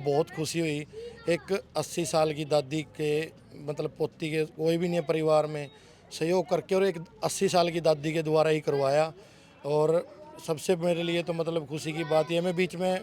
बहुत खुशी हुई। एक 80 साल की दादी के मतलब पोती के कोई भी नहीं है परिवार में सहयोग करके, और एक 80 साल की दादी के द्वारा ही करवाया। और सबसे मेरे लिए तो मतलब खुशी की बात यह, मैं बीच में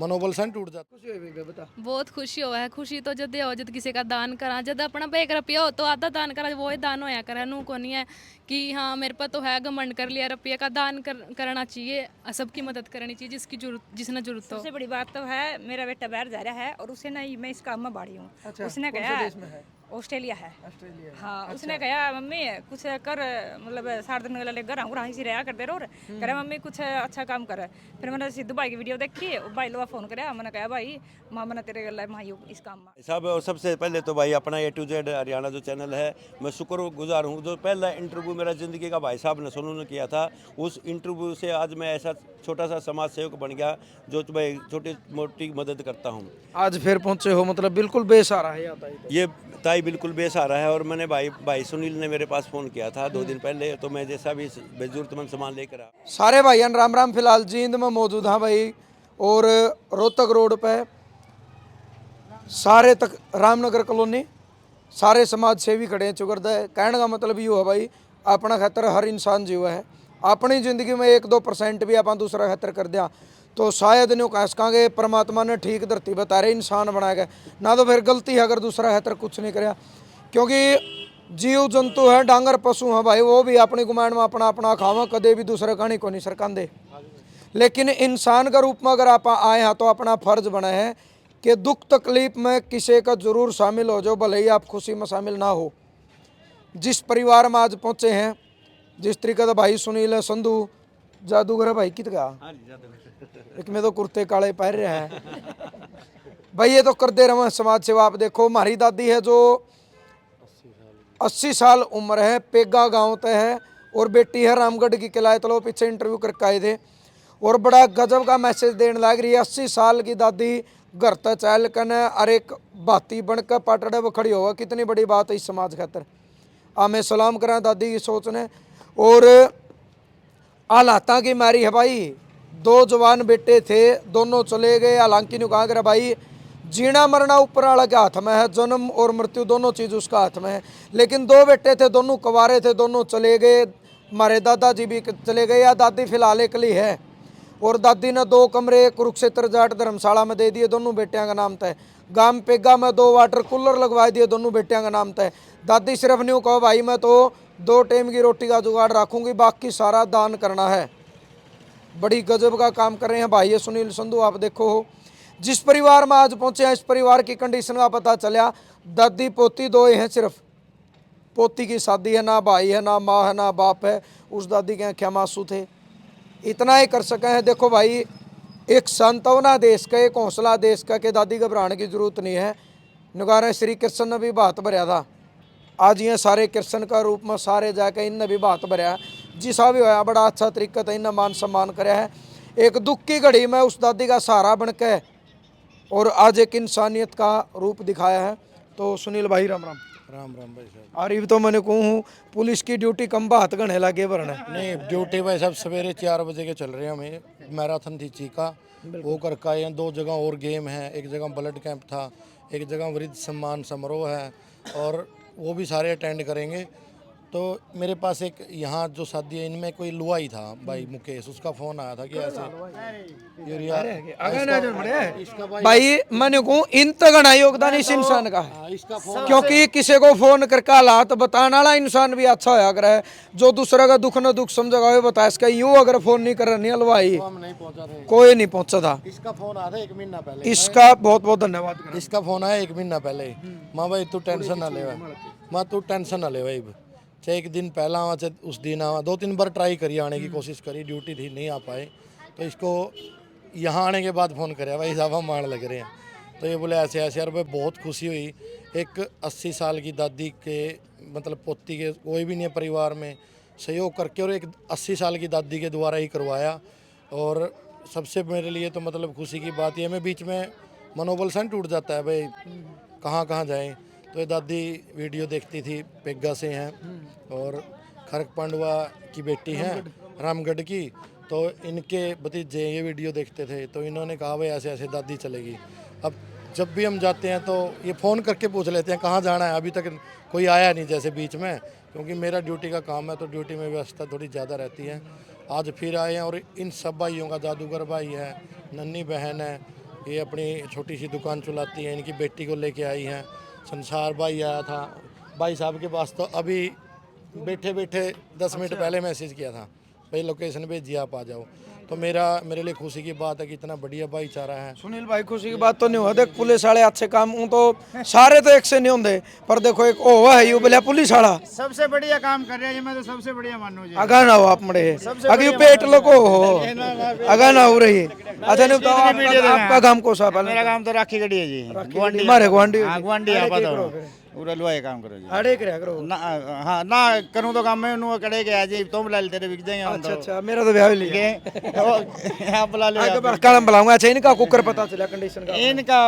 मनोबल सा टूट जाता। खुशी हुई बेबे बता। बहुत खुशी होया है। खुशी तो जद हो जद किसी का दान करा, जद अपना 1 रुपया हो तो आधा दान करा, वो ही दान होया करे। नू को नहीं है कि हाँ मेरे पास तो है, घमंड कर लिया। रुपये का दान करना चाहिए, सबकी मदद करनी चाहिए जिसकी जरूरत, जिसने जरूरत हो। सबसे बड़ी बात तो है, मेरा बेटा बाहर जा रहा है और उसे ना मैं इस काम में बाड़ी हूँ। अच्छा, उसने कौन से कहा देश में है? ऑस्ट्रेलिया है। ऑस्ट्रेलिया। हाँ, उसने कहा मम्मी कुछ कर, मतलब 7 दिन वाले घर आऊँ रही रहा करते रहो। कह रहा मम्मी कुछ अच्छा काम कर। फिर मैंने सिद्धू भाई की वीडियो देखी, भाई लोग फोन कराया, मैंने कहा भाई माँ मैंने तेरे गल माई इस काम में सब। और सबसे पहले तो भाई अपना A to Z हरियाणा जो चैनल है, मैं शुक्रगुजार हूँ। जो पहला इंटरव्यू मेरा ज़िंदगी का भाई साहब ने सोनू ने किया था, उस इंटरव्यू से आज मैं ऐसा छोटा सा समाज सेवक बन गया जो भाई छोटी मोटी मदद करता हूँ। आज फिर पहुंचे हो, मतलब बिल्कुल बेसहारा है आता है। ये ताई बिल्कुल बेसहारा है, और मैंने भाई सुनील ने मेरे पास फ़ोन किया था 2 दिन पहले, तो मैं जैसा भी ज़रूरतमंद सामान लेकर आ। सारे भाईयान राम राम। फिलहाल जींद में मौजूद हाँ भाई, और रोहतक रोड पे सारे तक रामनगर कॉलोनी सारे समाज सेवी खड़े हैं चुगरदा है। कहने का मतलब ये है भाई, अपना खतर हर इंसान जीव है। अपनी जिंदगी में 1-2% भी आप दूसरा खतर कर दिया तो शायद नहीं कह सकेंगे परमात्मा ने ठीक धरती बता रहे इंसान बनाएगा ना, तो फिर गलती है अगर दूसरा खतर कुछ नहीं कराया। क्योंकि जीव जंतु है, डांगर पशु है भाई, वो भी अपनी गुमान में अपना अपना खावा, कदे भी दूसरे का को नहीं सरकांदे। लेकिन इंसान का रूप में अगर आप आए हैं तो अपना फर्ज बना है कि दुख तकलीफ में किसी का जरूर शामिल हो जाओ, भले ही आप खुशी में शामिल ना हो। जिस परिवार में आज पहुँचे हैं, जिस तरीके से भाई सुनील है, संधू जादूगर भाई कित का एक में तो कुर्ते काले पहन रहे हैं भाई, ये तो कर दे रहे हैं समाज सेवा। आप देखो हमारी दादी है जो 80 साल उम्र है, पेगा गांव तय है, और बेटी है रामगढ़ की किलाए तलो, पीछे इंटरव्यू करके आए थे और बड़ा गजब का मैसेज देने लग रही है। 80 साल की दादी घर तक चल कर और एक बाती बनकर पाटड़े वो खड़ी होगा, कितनी बड़ी बात है इस समाज खातर। मैं सलाम करा दादी की सोच ने। और हालात की मारी है भाई, 2 जवान बेटे थे, दोनों चले गए। हालांकि नु कहा कर भाई जीना मरना ऊपर वाला के हाथ में है, जन्म और मृत्यु दोनों चीज़ उसका हाथ में है। लेकिन 2 बेटे थे, दोनों कवारे थे, दोनों चले गए। हमारे दादाजी भी चले गए, या दादी फिलहाल अकेली है। और दादी ने 2 कमरे कुरुक्षेत्र जाट धर्मशाला में दे दिए, दोनों बेटियां का नाम तय। गांव पेगा में 2 वाटर कूलर लगवा दिए, दोनों बेटियां का नाम तय। दादी सिर्फ न्यू कहो भाई मैं तो 2 टाइम की रोटी का जुगाड़ रखूंगी, बाकी सारा दान करना है। बड़ी गजब का काम कर रहे हैं भाई ये सुनील संधू। आप देखो जिस परिवार में आज पहुंचे हैं, इस परिवार की कंडीशन का पता चला। दादी पोती 2 हैं सिर्फ, पोती की शादी है, ना भाई है, ना माँ है, ना बाप है। उस दादी के आँखें आंसू थे, इतना ही कर सके हैं। देखो भाई एक सांत्वना देश का, एक हौसला देश का कि दादी घबराने की जरूरत नहीं है। नगारा श्री कृष्ण ने भी बात भरया था, आज ये सारे कृष्ण का रूप में सारे जाके इनने भी बात भरया, जिसा भी होया बड़ा अच्छा तरीका था, इनने मान सम्मान कराया है। एक दुख की घड़ी में उस दादी का सहारा बन के और आज एक इंसानियत का रूप दिखाया है। तो सुनील भाई राम राम। राम राम भाई साहब। आरिफ तो मैंने कहूँ पुलिस की ड्यूटी कम बात गणे लगे भरने नहीं, ड्यूटी भाई साहब सवेरे 4 बजे के चल रहे हैं। हमें मैराथन थी चीका, वो करके आए हैं। 2 जगह और गेम है, एक जगह ब्लड कैंप था, एक जगह वृद्ध सम्मान समारोह है, और वो भी सारे अटेंड करेंगे। तो मेरे पास एक यहाँ जो शादी है इनमें कोई लुआई था भाई मुकेश, उसका फ़ोन आया था कि ऐसे यूरिया इसका भाई मैंने कहूँ इन तक योगदान इस इंसान का है। इसका फ़ोन क्योंकि किसी को फोन करके हालात बताने वाला इंसान भी अच्छा होया करे, जो दूसरा का दुख न दुख समझेगा वो बता इसका। यूँ अगर फोन नहीं कर रही हलवाई हम नहीं पहुंचा थे, कोई नहीं पहुंचा था। इसका फ़ोन आया था 1 महीना पहले। इसका बहुत बहुत धन्यवाद। इसका फ़ोन आया 1 महीना पहले। माँ भाई तू टेंशन ना ले, माँ तू टेंशन ना ले भाई, चाहे 1 दिन पहला आवा चाहे उस दिन आवा। 2-3 बार ट्राई करी, आने की कोशिश करी, ड्यूटी थी नहीं आ पाए। तो इसको यहाँ आने के बाद फ़ोन कराया भाई साहब हम मार लग रहे हैं। तो ये बोले ऐसे ऐसे, यार भाई बहुत खुशी हुई। एक 80 साल की दादी के मतलब पोती के कोई भी नहीं है परिवार में सहयोग करके, और एक 80 साल की दादी के द्वारा ही करवाया। और सबसे मेरे लिए तो मतलब खुशी की बात यह, मैं बीच में मनोबल सा टूट जाता है भाई, कहाँ कहाँ जाएं। तो ये दादी वीडियो देखती थी, पेग्गा से हैं और खरक पांडवा की बेटी हैं रामगढ़ की। तो इनके भतीजे ये वीडियो देखते थे, तो इन्होंने कहा भाई ऐसे ऐसे दादी चलेगी। अब जब भी हम जाते हैं तो ये फ़ोन करके पूछ लेते हैं कहाँ जाना है, अभी तक कोई आया नहीं जैसे बीच में, क्योंकि मेरा ड्यूटी का काम है तो ड्यूटी में व्यवस्था थोड़ी ज़्यादा रहती है। आज फिर आए हैं और इन सब भाइयों का, जादूगर भाई है, नन्ही बहन है, ये अपनी छोटी सी दुकान चलाती है, इनकी बेटी को लेके आई हैं। संसार भाई आया था, भाई साहब के पास तो अभी बैठे बैठे 10 मिनट पहले मैसेज किया था, भाई लोकेशन भेजिए आप आ जाओ। तो मेरे लिए खुशी की बात है कि इतना बढ़िया भाईचारा है। सुनील भाई खुशी की बात तो नहीं हुआ, देख पुलिस वाले अच्छे काम हूं तो सारे तो एक से नहीं होंगे, पर देखो एक ओ है यू बोलिया पुलिस वाला सबसे बढ़िया काम कर रहे हैं, ये मैं तो सबसे बढ़िया मानू जी। अगा ना हो आप मरे अगर यू पेट लोको हो अगा ना हो रही। अच्छा नहीं बताओ आपका काम कौन सा? मेरा काम तो राखी गढ़ी है जी, गुआंढी मारे गुआंढी गुआंढी आप तो पूरा लुआए काम करो जी। अड़े क्या करो ना हाँ ना करूँ तो काम मैं उन्होंने कड़े गया जी, तुम बुला ले तेरे बिक जाएंगे। अच्छा अच्छा मेरा तो ब्याह भी लिया आप बुला लो कलम बुलाऊंगा। अच्छा इनका कुकर पता चला कंडीशन का इनका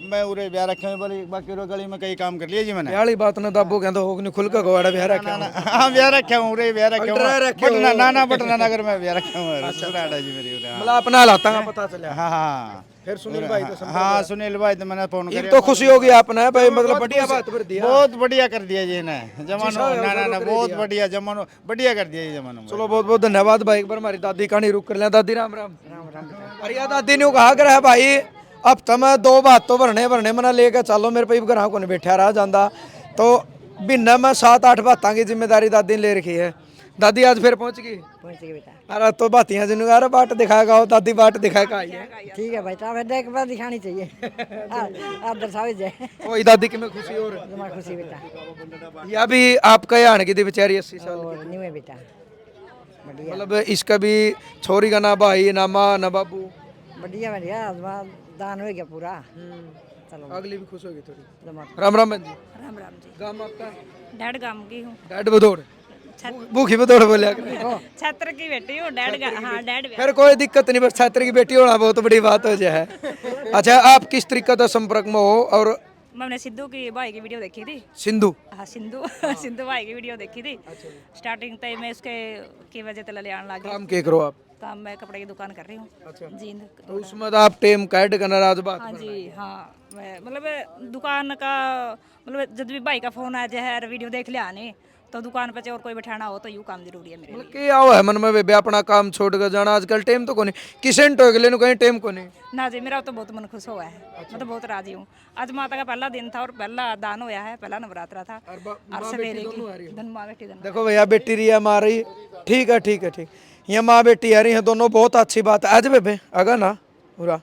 मैं उरे ब्याह रखे हुए, बाकी गली में कई काम कर लिए जी मैंने। याली बात ना दाबो कहंदा हो नहीं खुल का गोवाड़ा ब्याह रखा हाँ ब्याह रखे हूँ उरे ब्याह रखे हूँ ना बटना नगर में ब्याह रखे हूँ जी मेरी उरे। मतलब अपना लाता का पता चला। हाँ हाँ फिर सुनील भाई तो हाँ सुनील भाई तो मैंने फोन एक किया तो खुशी होगी आपने भाई, मतलब बढ़िया बात कर दिया, बहुत बढ़िया कर दिया जी ने जमानो। ना बहुत बढ़िया जमानो, बढ़िया कर दिया ये जमानो। चलो बहुत बहुत धन्यवाद भाई। एक बार हमारी दादी कहानी रुक कर लिया। दादी राम राम राम। अरे यार दादी ने कहा कर है भाई अब तो मैं 2 बात तो भरने मना लेके चलो, मेरे पे ग्राहक को नहीं बैठा रहा जाता तो बिना मैं 7-8 बातों की जिम्मेदारी दादी ने ले रखी है। दादी आज फिर पहुंच गई बेटा। अरे तो बातियां जिन्होंने यार बाट दिखाएगा हो दादी बाट दिखाएगा आई है। ठीक है बेटा, मैं देख बार दिखानी चाहिए आप दर्शावे जाए। कोई दादी की मैं खुशी और तुम्हारी खुशी बेटा। या भी आपका यहाँ की थी बेचारी 80 साल और नहीं है बेटा, बढ़िया मतलब इसका भी छोरी का ना भाई ना माँ ना बाबू, बढ़िया बढ़िया दान हो गया पूरा। चलो अगली भी खुश होगी थोड़ी। जमा- राम राम बहन जी। राम राम जी। गाम आपका? डैड गांव की हूँ, डैड बदौड़ भूखी बदौड़ बोलिया करें। छात्र की बेटी हूँ। हाँ डैड फिर कोई दिक्कत नहीं, बस छात्र की बेटी होना बहुत बड़ी बात हो जाए। अच्छा आप किस तरीके का संपर्क में हो? और मैंने सिद्धू की भाई की वीडियो देखी थी। सिंधु हाँ सिद्धू सिद्धू भाई की वीडियो देखी थी। स्टार्टिंग तक मैं उसके की वजह से ले आने लगी। काम के करो आप? काम मैं कपड़े की दुकान कर रही हूँ जींद। तो उसमें तो आप टेम कैड करना राज बात। हाँ जी हाँ, मैं मतलब दुकान का मतलब जब भी भाई का फोन आ जाए वीडियो देख लिया आने तो दुकान पे और कोई बैठाना हो तो यूँ काम जरूरी है मेरे लिए। मतलब क्या है मन में वे अपना काम छोड़ कर जाना आजकल टेम तो कोनी किसी ने लेने कहीं टेम कोनी ना जी, मेरा तो बहुत मन खुश हुआ है। मैं तो बहुत राजी हूँ। आज माता का पहला दिन था और पहला दान होया है, पहला नवरात्रा था और सवेरे की धन माँ बेटी धन। देखो भैया बेटी रिया मार रही, ठीक है ठीक है ठीक, ये माँ बेटी आ रही है दोनों, बहुत अच्छी बात है। आज बेबे अगा ना पूरा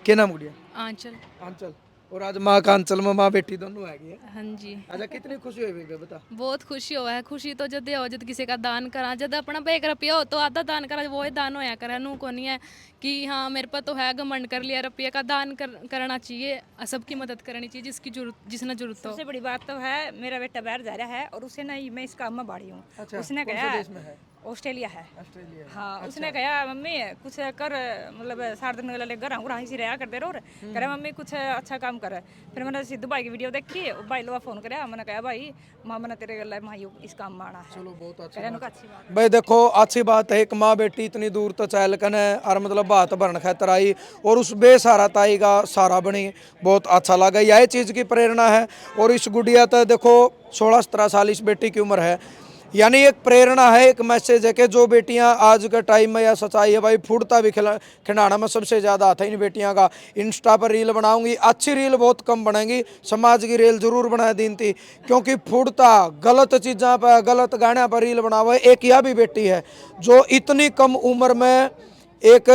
क्या नाम गुड़िया? आंचल। आंचल। और आज माँ का आंचल में माँ बेटी दोनों आ गई है। हाँ जी। अच्छा कितनी खुशी हुई बेबे बता? बहुत खुशी हुआ है। खुशी तो जद हो जद किसी का दान करा, जद अपना 1 रुपया हो तो आधा दान करा, वो ही दान होया करे। नू को नहीं है कि हाँ मेरे पर तो है घमंड कर लिया, रुपये का दान करना चाहिए, सबकी मदद करनी चाहिए जिसकी जरूरत जिसने जरूरत हो। सबसे बड़ी बात तो है मेरा बेटा बाहर जा रहा है और उसे ना मैं इस काम में बाड़ी हूँ। उसने कहा ऑस्ट्रेलिया है। हाँ उसने कहा मम्मी कुछ कर, मतलब 7 दिन पहले घर आऊँ रही रहा करते रहो, कह रहे मम्मी कुछ अच्छा काम कर। फिर मैंने सिद्धू भाई की वीडियो देखी, भाई लोग फोन कराया, मैंने कहा भाई माँ मैंने तेरे गल माँ इस काम में आना है। चलो बहुत अच्छी बात। भाई देखो अच्छी बात है, एक माँ बेटी इतनी दूर तो चल कन है और मतलब बात भरन खातर आई और उस बेसहारा ताई का सहारा बनी, बहुत अच्छा लगा। यही चीज़ की प्रेरणा है। और इस गुड़िया तो देखो 16-17 साल इस बेटी की उम्र है, यानी एक प्रेरणा है, एक मैसेज है कि जो बेटियां आज के टाइम में, या सच्चाई है भाई, फुड़ता भी खिलाना में सबसे ज़्यादा आता है इन बेटियां का। इंस्टा पर रील बनाऊंगी, अच्छी रील बहुत कम बनेंगी, समाज की रील जरूर बना दीन थी, क्योंकि फुड़ता गलत चीज़ों पर गलत गाने पर रील बनावा। एक यह भी बेटी है जो इतनी कम उम्र में एक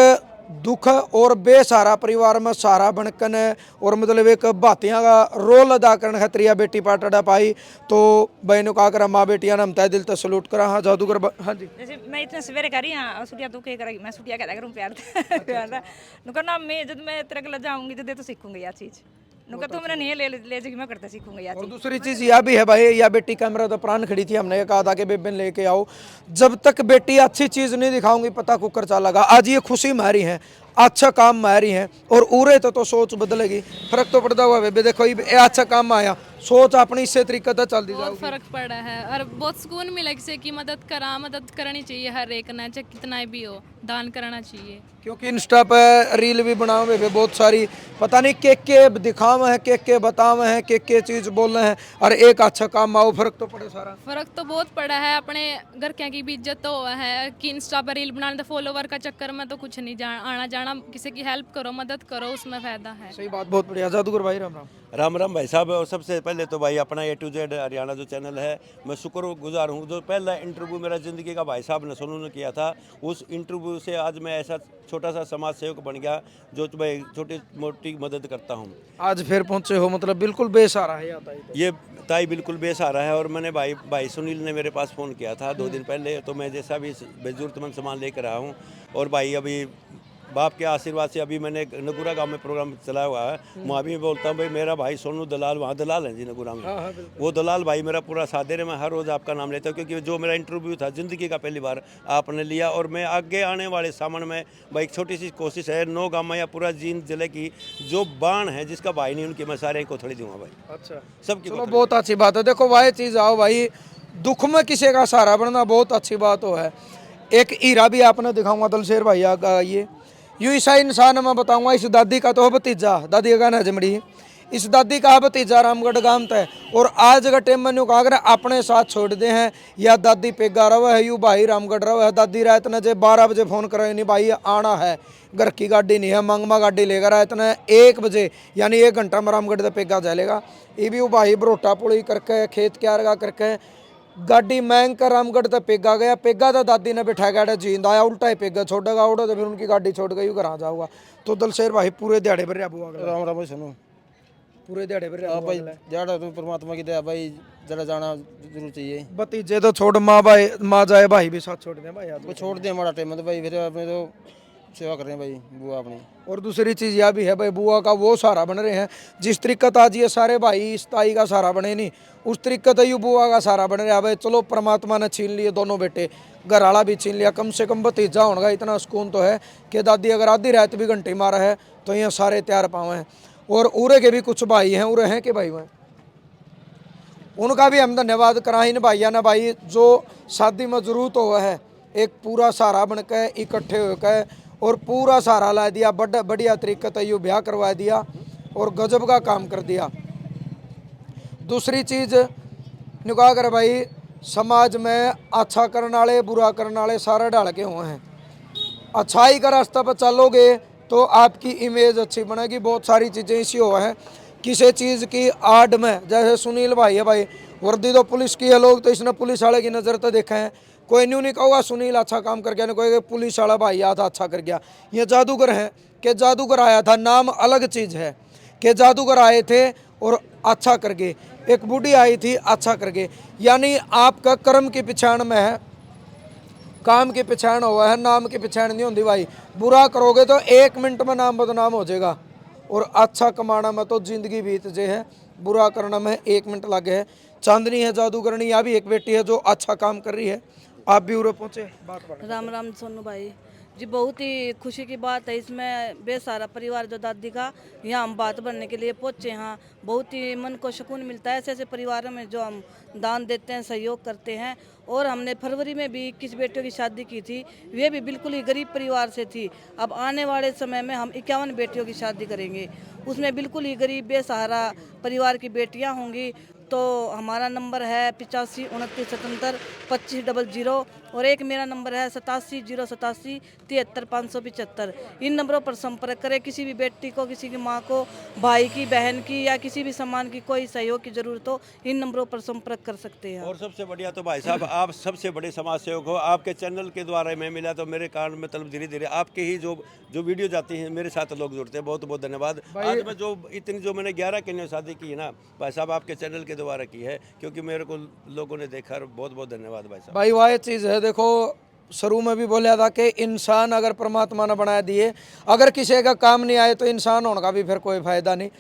दुख और बेसहारा परिवार में सहारा बनकन और मतलब एक बातियाँ का रोल अदा करने खातिर यह बेटी पाटड़ा पाई। तो बहनों का करा माँ बेटियां ने हम तय दिल तक सलूट करा। हाँ जादूगर हाँ जी। जैसे मैं इतने सवेरे करी हाँ सुटिया तू क्या करेगी, मैं सुटिया क्या करूँ प्यार प्यार नुका ना मैं जब मैं तेरे को जाऊँगी तो तो सीखूंगी यार चीज़ नुका तो मैंने नहीं ले जाएगी, मैं करते सीखूंगी यार। और दूसरी चीज़ यह भी है भाई, यह बेटी कैमरा तो प्राण खड़ी थी, हमने कहा था कि बेबन लेके आओ, जब तक बेटी अच्छी चीज़ नहीं दिखाऊंगी पता कुकर चलेगा। आज ये खुशी मारी है, अच्छा काम मारी है और उरे तो सोच बदलेगी, फर्क तो पड़ता हुआ बेबे। देखो ये अच्छा काम आया सोच अपनी इसे तरीके से चलती बहुत जाएगी। फर्क पड़ा है और बहुत सुकून मिला किसी की मदद करनी चाहिए, हर एक ने चाहे कितना भी हो दान करना चाहिए। क्योंकि इंस्टा पे रील भी बनावे हुए बहुत सारी, पता नहीं के दिखावे हैं, के बतावे हैं, के चीज बोल रहे हैं, और एक अच्छा काम आओ फर्क तो पड़े सारा। फर्क तो बहुत पड़ा है, अपने घर क्या की भी इज्जत तो हुआ है कि इंस्टा पर रील बनाने, फॉलोवर का चक्कर में तो कुछ नहीं आना जाना, किसी की हेल्प करो, मदद करो, उसमें फायदा है। सही बात, बहुत बढ़िया। जादूगर भाई राम राम। राम राम भाई साहब। और सबसे पहले तो भाई अपना A to Z हरियाणा जो चैनल है, मैं शुक्रगुजार हूँ। जो पहला इंटरव्यू मेरा ज़िंदगी का भाई साहब ने सोनू ने किया था, उस इंटरव्यू से आज मैं ऐसा छोटा सा समाज सेवक बन गया जो भाई छोटी मोटी मदद करता हूँ। आज फिर पहुंचे हो, मतलब बिल्कुल बेसहारा है आता है। ये ताई बिल्कुल बेसहारा है। और मैंने भाई सुनील ने मेरे पास फ़ोन किया था 2 दिन पहले, तो मैं जैसा भी ज़रूरतमंद सामान लेकर आया हूँ। और भाई अभी बाप के आशीर्वाद से अभी मैंने नगुरा गांव में प्रोग्राम चलाया हुआ है, वहाँ भी बोलता हूँ भाई मेरा भाई सोनू दलाल, वहाँ दलाल हैं जी नगुरा में, वो दलाल भाई मेरा पूरा साथ दे रहे। मैं हर रोज़ आपका नाम लेता हूँ क्योंकि जो मेरा इंटरव्यू था ज़िंदगी का पहली बार आपने लिया। और मैं आगे आने वाले सामान में भाई एक छोटी सी कोशिश है, 9 गाँव या पूरा जींद जिले की जो बाण है जिसका भाई नहीं, उनकी मैं सारे को थोड़ी दूंगा भाई। अच्छा, सबकी चलो बहुत अच्छी बात है। देखो भाई चीज आओ भाई, दुख में किसी का सहारा बनना बहुत अच्छी बात हो है। एक हीरा भी आपने दिखाऊंगा दलशेर भाई ये यूं ऐसा इंसान मैं बताऊंगा। इस दादी का तो है भतीजा, दादी का गाना जमड़ी, इस दादी का है भतीजा रामगढ़ गांव तय। और आज का टाइम में अगर अपने साथ छोड़ दे हैं या दादी पेगा रवा है, यू भाई रामगढ़ रवा है। दादी रात ने जे 12 बजे फोन करे नहीं भाई आना है, घर की गाड़ी नहीं है, मंगमा गाड़ी लेकर आए इतने 1 बजे, यानी 1 घंटा में रामगढ़ से पेगा चलेगा। ये भी भाई बरोटा पुड़ी करके खेत क्यारगा करके गाड़ी मैंग कर रामगढ़ तक पेगा गया। पेगा तो दादी ने बिठा गया जींद आया, उल्टा ही पेगा छोड़ेगा उड़ा, तो फिर उनकी गाड़ी छोड़ गई, घर आ जाऊंगा। तो दलशेर भाई पूरे दिहाड़े भर बुआ राम राम भाई सुनो, पूरे दिहाड़े भर भाई दिहाड़ा तो परमात्मा की दया भाई, जरा जाना जरूर चाहिए। भतीजे तो छोड़, माँ जाए भाई भी साथ छोड़ दे भाई, वो छोड़ दे हमारा टाइम तो भाई, फिर अपने तो सेवा कर रहे हैं भाई बुआ अपनी। और दूसरी चीज़ यह भी है भाई, बुआ का वो सहारा बन रहे हैं जिस तरीके आज ये सारे भाई इस ताई का सहारा बने नहीं, उस तरीके तो यू बुआ का सहारा बन रहा है भाई। चलो परमात्मा ने छीन लिए दोनों बेटे, घर वाला भी छीन लिया, कम से कम भतीजा होने का इतना सुकून तो है कि दादी अगर आधी रात भी घंटे मारा है तो यहाँ सारे तैयार पावे हैं। और उरे के भी कुछ भाई हैं, उरे हैं कि भाई वह उनका भी हम धन्यवाद करा इन भाइया ने भाई, जो शादी में जरूरत हुआ है एक पूरा सहारा बन के इकट्ठे होकर और पूरा सहारा ला दिया, बढ़िया तरीके से यू ब्याह करवा दिया और गजब का काम कर दिया। दूसरी चीज़ निकाह कर भाई, समाज में अच्छा करने वाले बुरा करने वाले सारे डाल के हुए हैं। अच्छाई का रास्ता पर चलोगे तो आपकी इमेज अच्छी बनेगी। बहुत सारी चीज़ें इसी हुआ है, किसी चीज़ की आड़ में, जैसे सुनील भाई है भाई, वर्दी तो पुलिस की है, लोग तो इसने पुलिस वाले की नज़र तो देखा है, कोई न्यू नहीं कहूँगा सुनील अच्छा काम कर गया, नहीं कोई पुलिस वाला भाई आया था अच्छा कर गया। ये जादूगर है कि जादूगर आया था, नाम अलग चीज़ है कि जादूगर आए थे और अच्छा कर गए। एक बूढ़ी आई थी अच्छा कर गए, यानी आपका कर्म की पहचान में है, काम की पहचान हुआ है, नाम की पहचान नहीं होती भाई। बुरा करोगे तो 1 मिनट में नाम बदनाम हो जाएगा, और अच्छा कमाना में तो जिंदगी बीत जे है, बुरा करना में 1 मिनट लगे है। चांदनी है जादूगरनी, या भी एक बेटी है जो अच्छा काम कर रही है। आप भी उरे पहुँचे बात। राम राम सोनू भाई जी, बहुत ही खुशी की बात है। इसमें बेसारा परिवार जो दादी का यहाँ हम बात बनने के लिए पहुँचे हैं, बहुत ही मन को सुकून मिलता है ऐसे ऐसे परिवारों में जो हम दान देते हैं, सहयोग करते हैं। और हमने फरवरी में भी 21 बेटियों की शादी की थी, वे भी बिल्कुल ही गरीब परिवार से थी। अब आने वाले समय में हम 51 बेटियों की शादी करेंगे, उसमें बिल्कुल ही गरीब बेसहारा परिवार की बेटियाँ होंगी। तो हमारा नंबर है 85 29 77 25 00, और एक मेरा नंबर है 87 087 73 575। इन नंबरों पर संपर्क करें। किसी भी बेटी को, किसी की माँ को, भाई की, बहन की, या किसी भी सामान की कोई सहयोग की जरूरत हो, इन नंबरों पर संपर्क कर सकते हैं। और सबसे बढ़िया तो भाई साहब आप सबसे बड़े समाज सेवक हो, आपके चैनल के द्वारा मैं मिला तो मेरे कारण में मतलब धीरे धीरे आपके ही जो वीडियो जाती हैं मेरे साथ लोग जुड़ते हैं। बहुत बहुत धन्यवाद। आज मैं जो इतनी जो मैंने 11 कन्या शादी की है ना भाई साहब, आपके चैनल के द्वारा की है, क्योंकि मेरे को लोगों ने देखा। बहुत बहुत धन्यवाद भाई साहब। भाई वह चीज़ है, देखो शुरू में भी बोला था कि इंसान अगर परमात्मा ने बना दिए, अगर किसी का काम नहीं आए तो इंसान होने का भी फिर कोई फायदा नहीं।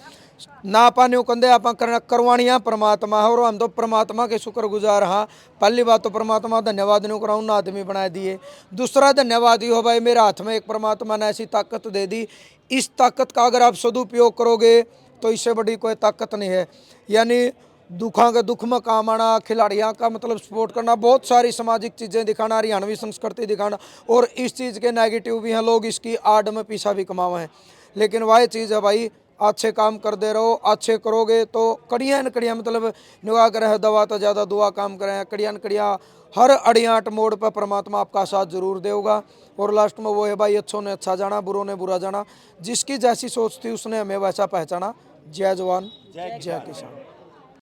ना पाने कंधे आप करवानिया परमात्मा है, और हम तो परमात्मा के शुक्रगुजार। हाँ, पहली बात तो परमात्मा धन्यवाद नहीं कराऊँ ना आदमी बना दिए। दूसरा धन्यवाद ये हो भाई, मेरे हाथ में एक परमात्मा ने ऐसी ताकत दे दी, इस ताकत का अगर आप सदुपयोग करोगे तो इससे बड़ी कोई ताकत नहीं है। यानी दुखा के दुख में काम आना, खिलाड़ियों का मतलब सपोर्ट करना, बहुत सारी सामाजिक चीज़ें दिखाना, हरियाणवी संस्कृति दिखाना, और इस चीज़ के नेगेटिव भी हैं, लोग इसकी आड़ में पैसा भी कमावे हैं। लेकिन वह चीज़ है भाई, अच्छे काम कर दे रहो, अच्छे करोगे तो कड़ियाँ न कड़ियाँ मतलब निगाह करे दवा तो ज़्यादा दुआ काम करें, कड़ियाँ न कड़ियाँ हर अड़ियाट मोड़ पर परमात्मा आपका साथ जरूर देगा। और लास्ट में वो है भाई, अच्छों ने अच्छा जाना, बुरों ने बुरा जाना, जिसकी जैसी सोच थी उसने हमें वैसा पहचाना। जय जवान जय किसान।